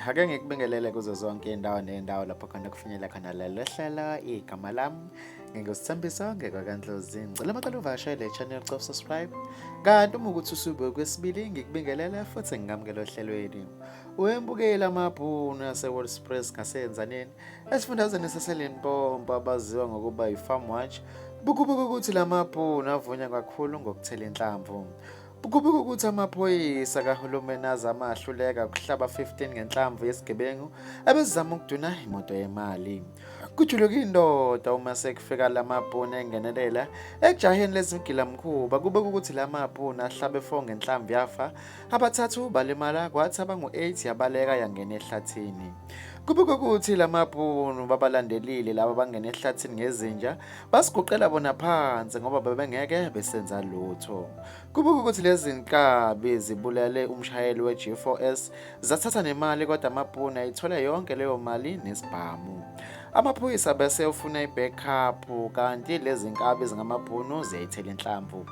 ake ngikubingelele kuzo zonke iy'ndawo ney'ndawo lapho khona kufinyelela khona lelo hlelo igama lami ngingusithembiso ngekwakandlozi ngicela amacala uvakashele channel of subscribe kanti uma ukuthi usube kwesibili ngikubingelele futhi ngingamukela ohlelweni wembukela amabhunu ase-Worldspress ngasenzaneni esifundazweni saseLimpopo abaziwa ngokuba i-Farm Watch bukubuka ukuthi la mabhunu avunywa kakhulu ngokuthela inhlamvu. Kubikwa ukuthi amaphoyisa kahulumeni azama ahluleka ukuhlaba 15 ngenhlamvu yesigebengu ebezizama ukuduna imoto yemali. Kujuluka indoda uma sekufika lamabhunu engenelela ekujaheni lezigilamkhuba kubekwa ukuthi lamabhunu ahlabe 4 ngenhlamvu yafa abathathu balimala kwathi abangu-8 yabaleka yangena ehlathini. Kubikwa ukuthi lamabhunu babalandelile laba bangena ehlathini ngezinja basiguqela bona phansi ngoba bebengeke besenza lutho. Kubikwa ukuthi lezi nkabi zibulale umshayeli we-G4S zathatha nemali kodwa amabhunu ayithola yonke leyo mali nesibhamu. Amaphoyisa bese ufuna i-backup kanti lezi nkabi zingamabhunu ziyayithela inhlamvu.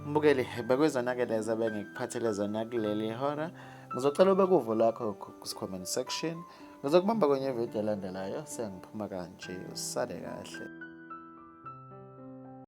Mbukeli bekwezona-ke leza bengikuphathele zona kuleli hora. Ngizocela ubeke uvo lakho ku-comment section. Ngizokubamba kwenye video elandelayo sengiphuma kanje usale kahle.